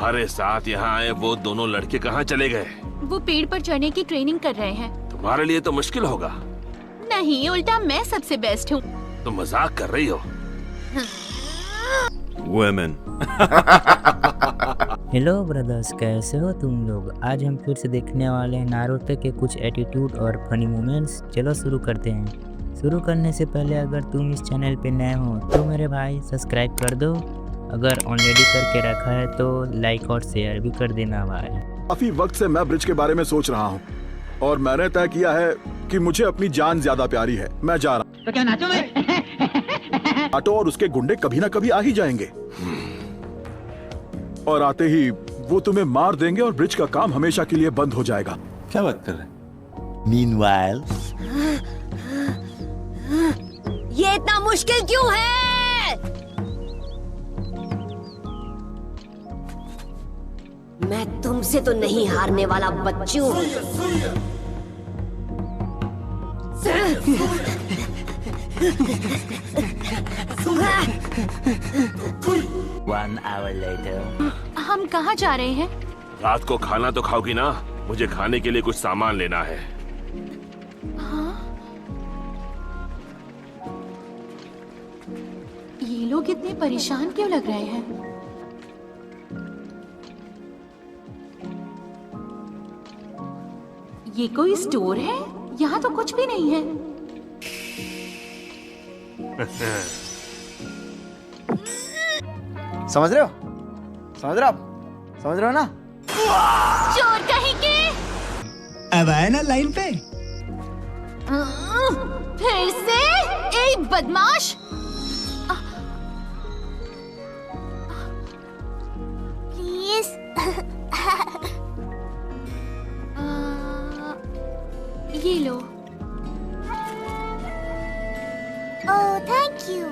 तुम्हारे साथ यहाँ आए वो दोनों लड़के कहाँ चले गए? वो पेड़ पर चढ़ने की ट्रेनिंग कर रहे हैं। तुम्हारे लिए तो मुश्किल होगा। नहीं, उल्टा मैं सबसे बेस्ट हूँ। तुम मजाक कर रही हो। Women. हेलो ब्रदर्स, कैसे हो तुम लोग? आज हम फिर से देखने वाले हैं नारुतो के कुछ एटीट्यूड और फनी मोमेंट्स। चलो शुरू करते हैं। शुरू करने से पहले अगर तुम इस चैनल पे नए हो तो मेरे भाई सब्सक्राइब कर दो। अगर ऑलरेडी करके रखा है तो लाइक और शेयर भी कर देना भाई। काफी वक्त से मैं ब्रिज के बारे में सोच रहा हूँ और मैंने तय किया है कि मुझे अपनी जान ज्यादा प्यारी है। मैं जा रहा हूँ। तो क्या नाचो मैं? ऑटो और उसके गुंडे कभी ना कभी आ ही जाएंगे और आते ही वो तुम्हें मार देंगे और ब्रिज का काम हमेशा के लिए बंद हो जाएगा। क्या बात कर रहे हैं? Meanwhile, ये इतना मुश्किल क्यों है? मैं तुमसे तो नहीं हारने वाला बच्चों। 1 hour later. हम कहाँ जा रहे हैं? रात को खाना तो खाओगी ना? मुझे खाने के लिए कुछ सामान लेना है। ये लोग इतने परेशान क्यों लग रहे हैं? ये कोई स्टोर है? यहाँ तो कुछ भी नहीं है। समझ रहे हो? समझ रहे हो? समझ रहे हो ना? चोर कहीं के! अब आए ना लाइन पे? फिर से? ए बदमाश! प्लीज। ये लो। ओह, थैंक यू।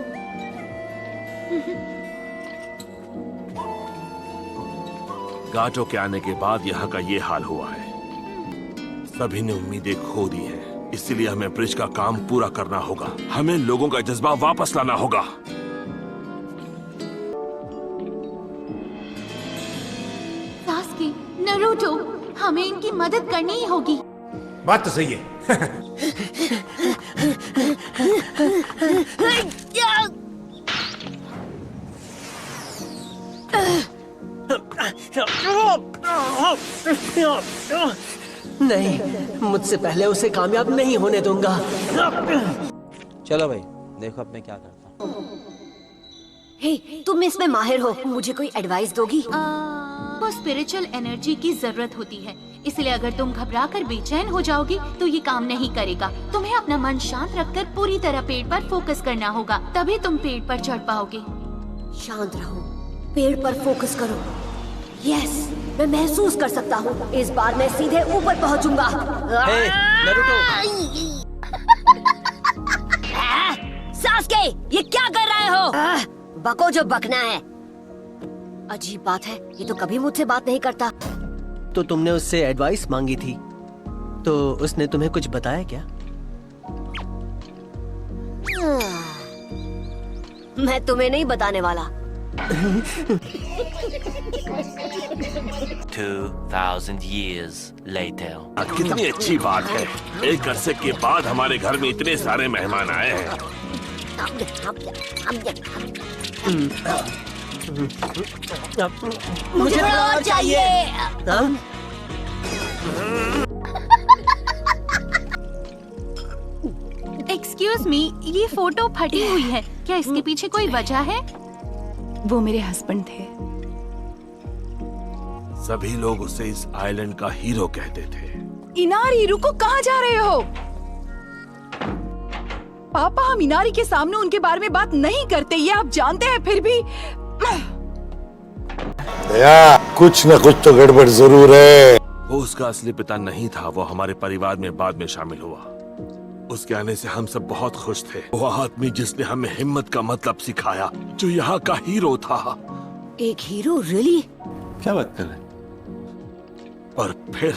गाटो के आने के बाद यहाँ का ये हाल हुआ है। सभी ने उम्मीदें खो दी हैं, इसलिए हमें ब्रिज का काम पूरा करना होगा। हमें लोगों का जज्बा वापस लाना होगा। सास्के, नारुतो, हमें इनकी मदद करनी ही होगी। बात तो सही है। नहीं, मुझसे पहले उसे कामयाब नहीं होने दूंगा। चलो भाई, देखो अब मैं क्या करता हूँ। हे, तुम इसमें माहिर हो, मुझे कोई एडवाइस दोगी? को स्पिरिचुअल एनर्जी की जरूरत होती है, इसलिए अगर तुम घबरा कर बेचैन हो जाओगी तो ये काम नहीं करेगा। तुम्हें अपना मन शांत रखकर पूरी तरह पेड़ पर फोकस करना होगा, तभी तुम पेड़ पर चढ़ पाओगे। शांत रहो, पेड़ पर फोकस करो। यस, मैं महसूस कर सकता हूँ। इस बार मैं सीधे ऊपर पहुँचूंगा। हे, नारुतो। सास्के, ये क्या कर रहे हो? बको जो बकना है। अजीब बात है, ये तो कभी मुझसे बात नहीं करता। तो तुमने उससे एडवाइस मांगी थी, तो उसने तुम्हें कुछ बताया क्या? मैं तुम्हें नहीं बताने वाला। 2000 years later. कितनी अच्छी बात है, एक अरसे के बाद हमारे घर में इतने सारे मेहमान आए हैं। मुझे और चाहिए। एक्सक्यूज मी, ये फोटो फटी हुई है, क्या इसके पीछे कोई वजह है? वो मेरे हस्बैंड थे। सभी लोग उसे इस आइलैंड का हीरो कहते थे। इनारी, रुको, कहाँ जा रहे हो? पापा, हम इनारी के सामने उनके बारे में बात नहीं करते, ये आप जानते हैं, फिर भी। कुछ न कुछ तो गड़बड़ जरूर है। वो उसका असली पिता नहीं था, वो हमारे परिवार में बाद में शामिल हुआ। उसके आने से हम सब बहुत खुश थे। वो आदमी जिसने हमें हिम्मत का मतलब सिखाया, जो यहाँ का हीरो था। एक हीरो? रियली? क्या बात कर रहे हैं? और फिर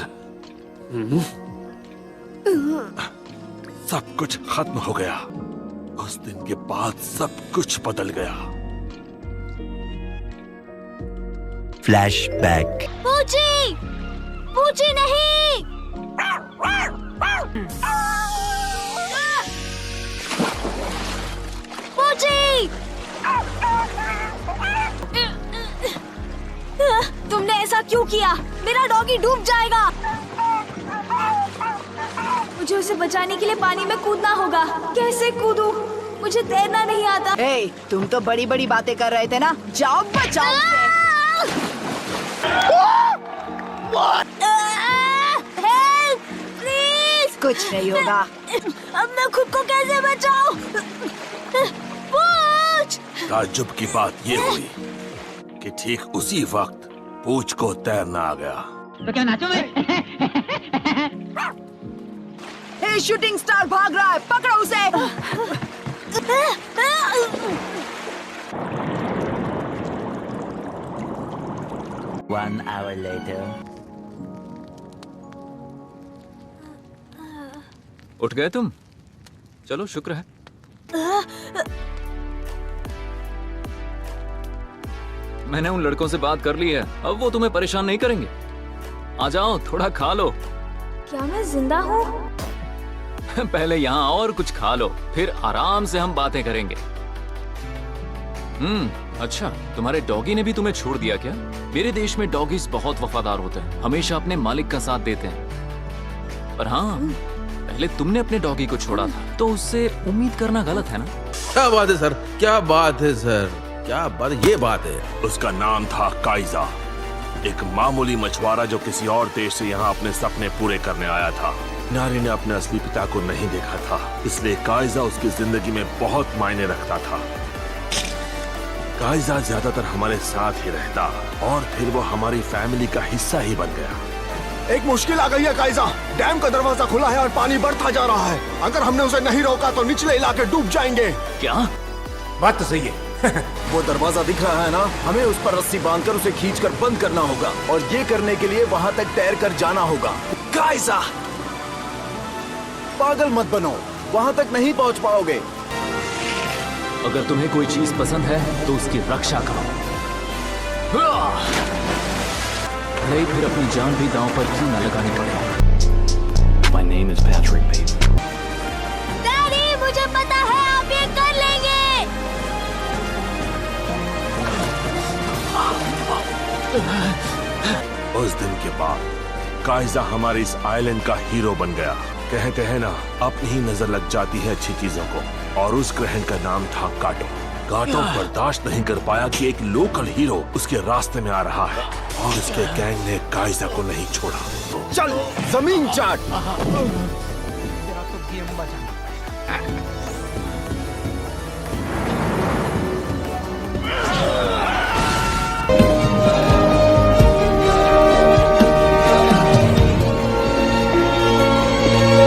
सब कुछ खत्म हो गया। उस दिन के बाद सब कुछ बदल गया। फ्लैशबैक। पूछी पूछी नहीं। पूछी तुमने ऐसा क्यों किया? मेरा डॉगी डूब जाएगा। मुझे उसे बचाने के लिए पानी में कूदना होगा। कैसे कूदूं? मुझे तैरना नहीं आता। ए, तुम तो बड़ी बड़ी बातें कर रहे थे ना, जाओ बचाओ उसे। Help please. कुछ नहीं होगा। अब मैं खुद को कैसे बचाऊं? पूछ। ताज्जुब की बात ये हुई कि ठीक उसी वक्त पूछ को तैरना आ गया। तो क्या नाचो मैं? हे, शूटिंग स्टार भाग रहा है, पकड़ो उसे। 1 hour later. उठ गए तुम? चलो शुक्र है। मैंने उन लड़कों से बात कर ली है, अब वो तुम्हें परेशान नहीं करेंगे। आ जाओ, थोड़ा खा लो। क्या मैं जिंदा हूँ? पहले यहाँ आओ और कुछ खा लो, फिर आराम से हम बातें करेंगे। अच्छा, तुम्हारे डॉगी ने भी तुम्हें छोड़ दिया क्या? मेरे देश में डॉगीज बहुत वफादार होते हैं, हमेशा अपने मालिक का साथ देते हैं। पर हाँ, पहले तुमने अपने डॉगी को छोड़ा था, तो उससे उम्मीद करना गलत है ना? क्या बात है सर, क्या बात है सर, क्या बात, ये बात है। उसका नाम था काइजा, एक मामूली मछुआरा जो किसी और देश से यहाँ अपने सपने पूरे करने आया था। नारी ने अपने असली पिता को नहीं देखा था, इसलिए काइजा उसकी जिंदगी में बहुत मायने रखता था। काइजा ज्यादातर हमारे साथ ही रहता और फिर वो हमारी फैमिली का हिस्सा ही बन गया। एक मुश्किल आ गई है काइजा। डैम का दरवाजा खुला है और पानी बढ़ता जा रहा है। अगर हमने उसे नहीं रोका तो निचले इलाके डूब जाएंगे। क्या? बात तो सही है। वो दरवाजा दिख रहा है ना, हमें उस पर रस्सी बांधकर उसे खींचकर बंद करना होगा और ये करने के लिए वहाँ तक तैर कर जाना होगा। काइजा, पागल मत बनो, वहाँ तक नहीं पहुँच पाओगे। अगर तुम्हें कोई चीज पसंद है तो उसकी रक्षा करो, भले फिर अपनी जान भी दांव पर क्यों न लगानी पड़े। My name is Patrick Bateman. Daddy, मुझे पता है आप ये कर लेंगे। उस दिन के बाद काइजा हमारे इस आइलैंड का हीरो बन गया। कहते हैं ना, अपनी ही नजर लग जाती है अच्छी चीजों को, और उस ग्रहण का नाम था काटो। काटो बर्दाश्त नहीं कर पाया कि एक लोकल हीरो उसके रास्ते में आ रहा है, और उसके गैंग ने काइजा को नहीं छोड़ा। चल जमीन चाट।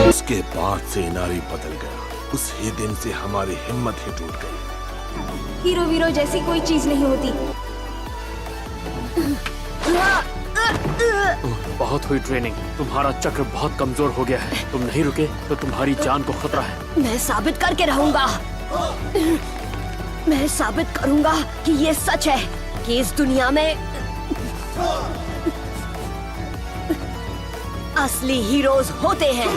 उसके बाद से नारी बदल गया। उस ही दिन से हमारी हिम्मत ही टूट गई। हीरो वीरो जैसी कोई चीज नहीं होती। बहुत हुई ट्रेनिंग, तुम्हारा चक्र बहुत कमजोर हो गया है। तुम नहीं रुके तो तुम्हारी जान को खतरा है। मैं साबित करके रहूंगा। मैं साबित करूंगा कि ये सच है कि इस दुनिया में असली हीरोज होते हैं।